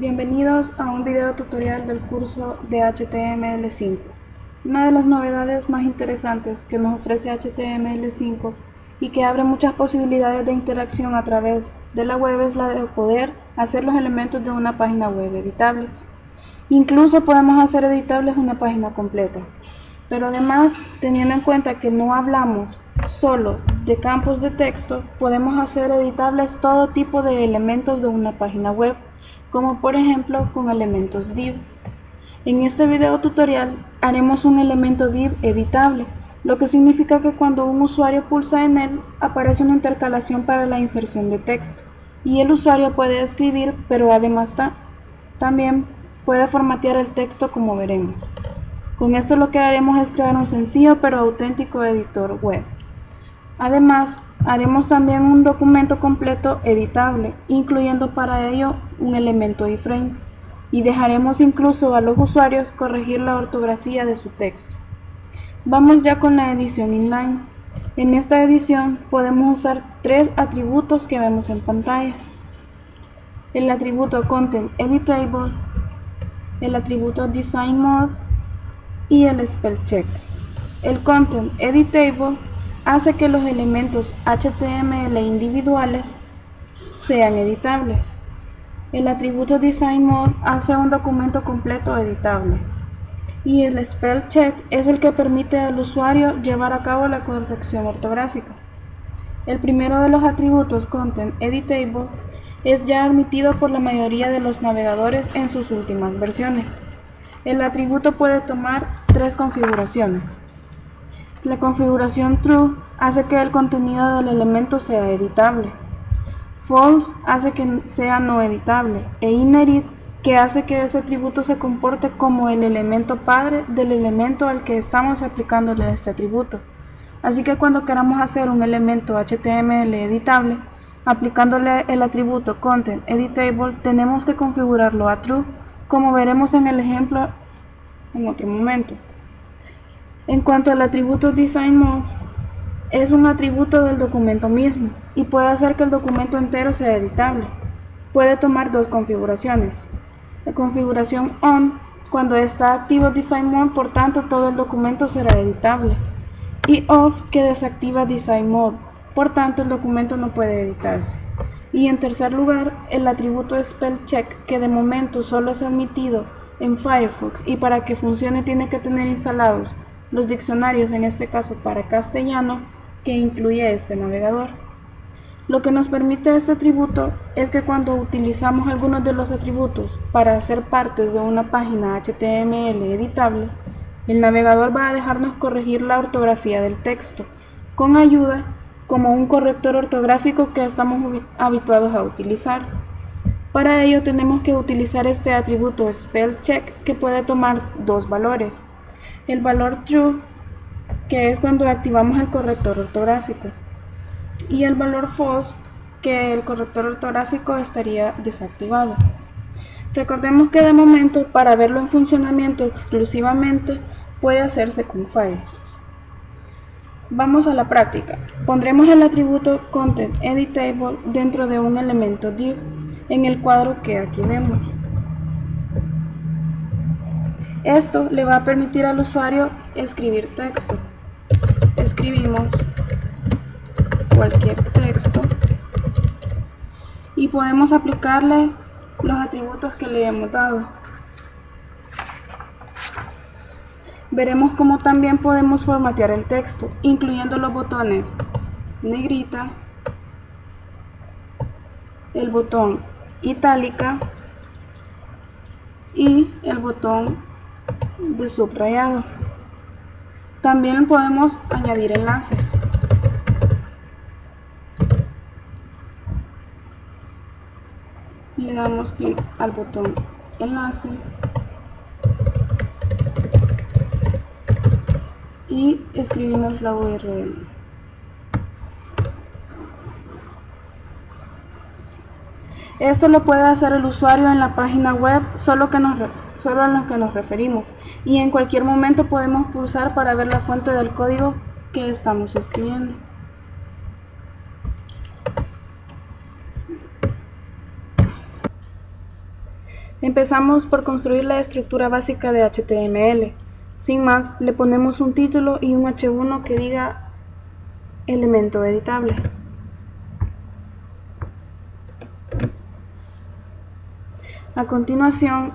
Bienvenidos a un video tutorial del curso de HTML5. Una de las novedades más interesantes que nos ofrece HTML5 y que abre muchas posibilidades de interacción a través de la web es la de poder hacer los elementos de una página web editables. Incluso podemos hacer editables una página completa. Pero además, teniendo en cuenta que no hablamos solo de campos de texto, podemos hacer editables todo tipo de elementos de una página web, como por ejemplo con elementos div. En este video tutorial haremos un elemento div editable, lo que significa que cuando un usuario pulsa en él, aparece una intercalación para la inserción de texto, y el usuario puede escribir, pero además también puede formatear el texto, como veremos. Con esto lo que haremos es crear un sencillo pero auténtico editor web. Además, haremos también un documento completo editable, incluyendo para ello un elemento iframe, y dejaremos incluso a los usuarios corregir la ortografía de su texto. Vamos ya con la edición inline. En esta edición podemos usar tres atributos que vemos en pantalla: el atributo Content Editable, el atributo Design Mode y el Spell Check. El Content Editable hace que los elementos HTML individuales sean editables. El atributo Design Mode hace un documento completo editable. Y el Spell Check es el que permite al usuario llevar a cabo la corrección ortográfica. El primero de los atributos, Content Editable, es ya admitido por la mayoría de los navegadores en sus últimas versiones. El atributo puede tomar tres configuraciones. La configuración True hace que el contenido del elemento sea editable. False hace que sea no editable. E Inherit, que hace que ese atributo se comporte como el elemento padre del elemento al que estamos aplicándole este atributo. Así que cuando queramos hacer un elemento HTML editable, aplicándole el atributo Content Editable, tenemos que configurarlo a True, como veremos en el ejemplo en otro momento. En cuanto al atributo Design Mode, es un atributo del documento mismo y puede hacer que el documento entero sea editable. Puede tomar dos configuraciones. La configuración On, cuando está activo Design Mode, por tanto todo el documento será editable. Y Off, que desactiva Design Mode, por tanto el documento no puede editarse. Y en tercer lugar, el atributo Spell Check, que de momento solo es admitido en Firefox y para que funcione tiene que tener instalados los diccionarios, en este caso para castellano, que incluye este navegador. Lo que nos permite este atributo es que cuando utilizamos algunos de los atributos para hacer partes de una página HTML editable, el navegador va a dejarnos corregir la ortografía del texto, con ayuda como un corrector ortográfico que estamos habituados a utilizar. Para ello tenemos que utilizar este atributo Spell Check, que puede tomar dos valores: el valor True, que es cuando activamos el corrector ortográfico, y el valor False, que el corrector ortográfico estaría desactivado. Recordemos que de momento, para verlo en funcionamiento exclusivamente, puede hacerse con Firefox. Vamos a la práctica. Pondremos el atributo Content Editable dentro de un elemento div en el cuadro que aquí vemos. Esto le va a permitir al usuario escribir texto. Escribimos cualquier texto y podemos aplicarle los atributos que le hemos dado. Veremos cómo también podemos formatear el texto, incluyendo los botones negrita, el botón itálica y el botón de subrayado. También podemos añadir enlaces. Le damos clic al botón enlace y escribimos la URL. Esto lo puede hacer el usuario en la página web solo en lo que nos referimos, y en cualquier momento podemos pulsar para ver la fuente del código que estamos escribiendo. Empezamos por construir la estructura básica de HTML. Sin más, le ponemos un título y un H1 que diga elemento editable. A continuación,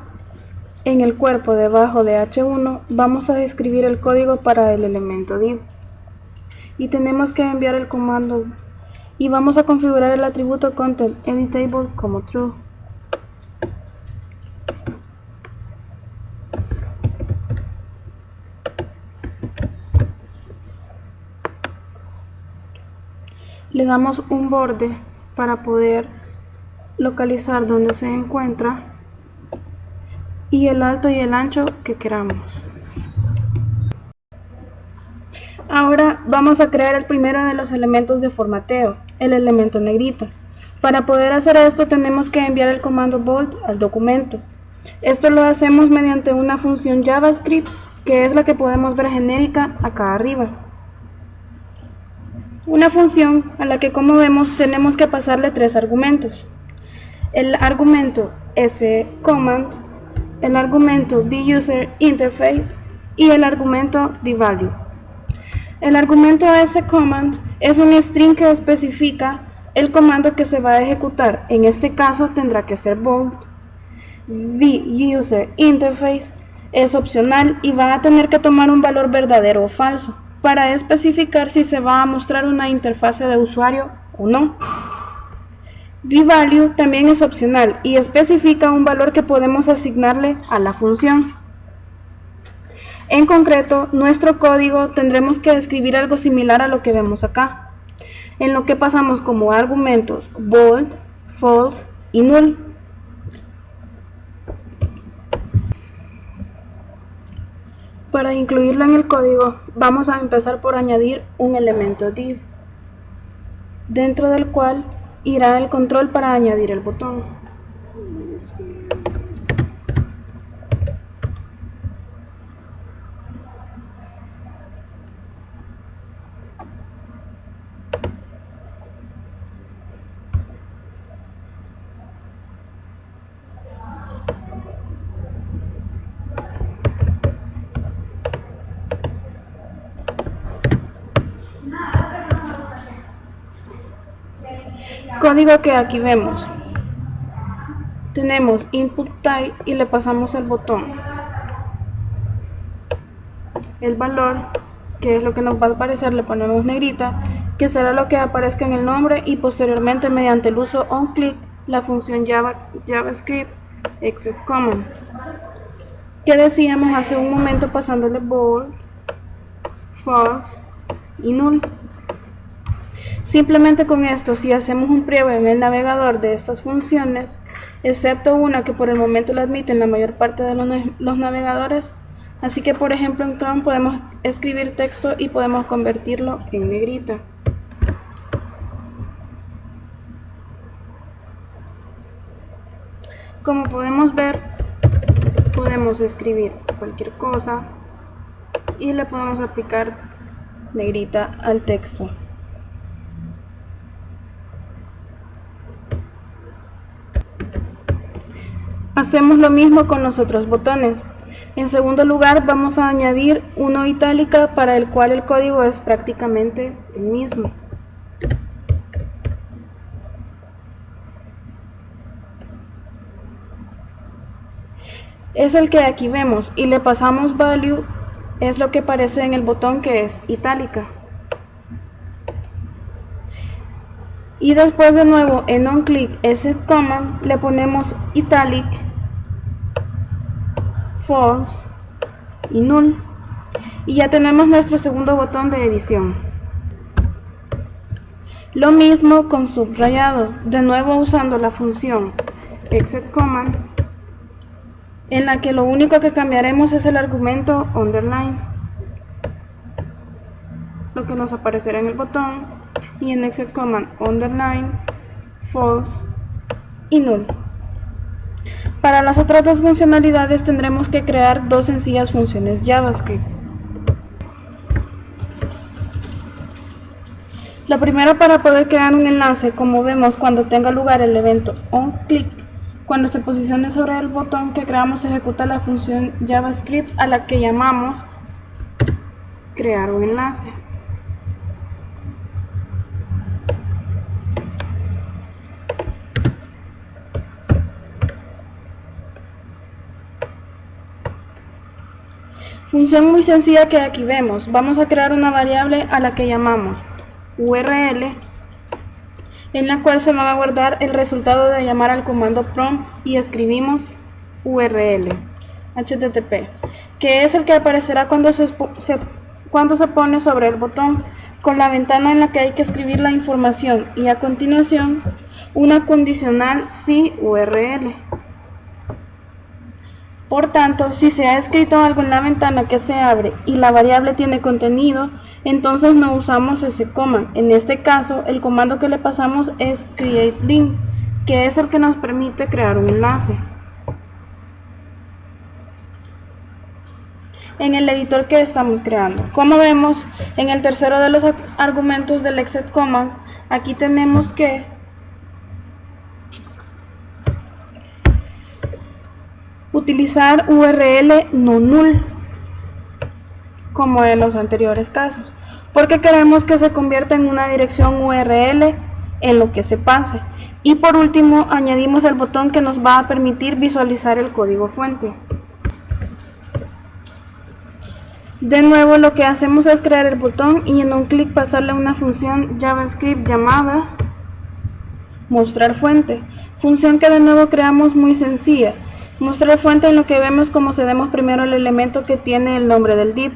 en el cuerpo debajo de H1 vamos a escribir el código para el elemento div. Y tenemos que enviar el comando y vamos a configurar el atributo content_editable como true. Le damos un borde para poder localizar dónde se encuentra y el alto y el ancho que queramos. Ahora vamos a crear el primero de los elementos de formateo, el elemento negrita. Para poder hacer esto tenemos que enviar el comando bold al documento. Esto lo hacemos mediante una función JavaScript que es la que podemos ver genérica acá arriba. Una función a la que, como vemos, tenemos que pasarle tres argumentos. El argumento sCommand, el argumento vUserInterface y el argumento vValue. El argumento sCommand es un string que especifica el comando que se va a ejecutar. En este caso tendrá que ser bold. vUserInterface es opcional y va a tener que tomar un valor verdadero o falso para especificar si se va a mostrar una interfase de usuario o no. vValue también es opcional y especifica un valor que podemos asignarle a la función. En concreto, nuestro código tendremos que escribir algo similar a lo que vemos acá, en lo que pasamos como argumentos bold, false y null. Para incluirlo en el código, vamos a empezar por añadir un elemento div, dentro del cual irá el control para añadir el botón. Código que aquí vemos. Tenemos input type y le pasamos el botón, el valor, que es lo que nos va a aparecer, le ponemos negrita, que será lo que aparezca en el nombre, y posteriormente mediante el uso onClick la función JavaScript execCommand que decíamos hace un momento, pasándole bold, false y null. Simplemente con esto, si hacemos un pliego en el navegador de estas funciones, excepto una que por el momento la admiten la mayor parte de los navegadores, así que por ejemplo en Chrome podemos escribir texto y podemos convertirlo en negrita. Como podemos ver, podemos escribir cualquier cosa y le podemos aplicar negrita al texto. Hacemos lo mismo con los otros botones. En segundo lugar, vamos a añadir uno itálica, para el cual el código es prácticamente el mismo. Es el que aquí vemos, y le pasamos value, es lo que aparece en el botón, que es itálica. Y después de nuevo en onClick execCommand le ponemos italic, false y null, y ya tenemos nuestro segundo botón de edición. Lo mismo con subrayado, de nuevo usando la función execCommand, en la que lo único que cambiaremos es el argumento underline, lo que nos aparecerá en el botón, y en execCommand underline, false y null. Para las otras dos funcionalidades tendremos que crear dos sencillas funciones JavaScript. La primera, para poder crear un enlace, como vemos cuando tenga lugar el evento onClick, Cuando se posicione sobre el botón que creamos, se ejecuta la función JavaScript a la que llamamos crear un enlace. Función muy sencilla que aquí vemos. Vamos a crear una variable a la que llamamos URL, en la cual se va a guardar el resultado de llamar al comando prompt y escribimos URL HTTP, que es el que aparecerá cuando se pone sobre el botón, con la ventana en la que hay que escribir la información, y a continuación una condicional si URL. Por tanto, si se ha escrito algo en la ventana que se abre y la variable tiene contenido, entonces no usamos ese command. En este caso, el comando que le pasamos es createLink, que es el que nos permite crear un enlace. En el editor que estamos creando, como vemos, en el tercero de los argumentos del exec command, aquí tenemos que utilizar URL no null, como en los anteriores casos, porque queremos que se convierta en una dirección URL en lo que se pase. Y por último, añadimos el botón que nos va a permitir visualizar el código fuente. De nuevo, lo que hacemos es crear el botón y en un clic pasarle una función JavaScript llamada mostrar fuente, función que de nuevo creamos muy sencilla. Mostrar fuente en lo que vemos como cedemos primero el elemento que tiene el nombre del div,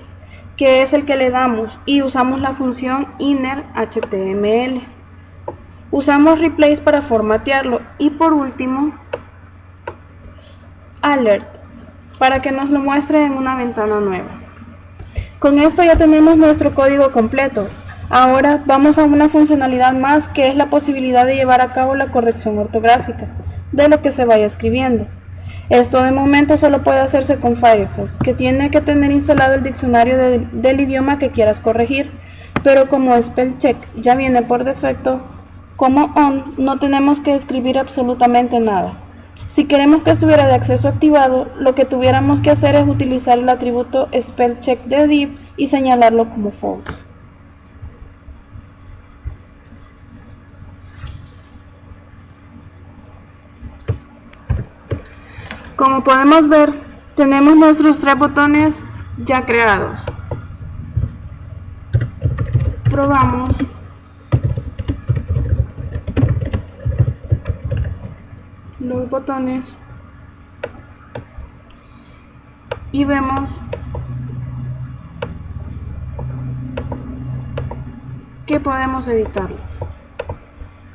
que es el que le damos, y usamos la función innerHTML. Usamos replace para formatearlo y por último alert para que nos lo muestre en una ventana nueva. Con esto ya tenemos nuestro código completo. Ahora vamos a una funcionalidad más, que es la posibilidad de llevar a cabo la corrección ortográfica de lo que se vaya escribiendo. Esto de momento solo puede hacerse con Firefox, que tiene que tener instalado el diccionario del idioma que quieras corregir, pero como Spellcheck ya viene por defecto como on, no tenemos que escribir absolutamente nada. Si queremos que estuviera de acceso activado, lo que tuviéramos que hacer es utilizar el atributo Spellcheck de div y señalarlo como false. Como podemos ver, tenemos nuestros 3 botones ya creados. Probamos. Los botones y vemos que podemos editarlo.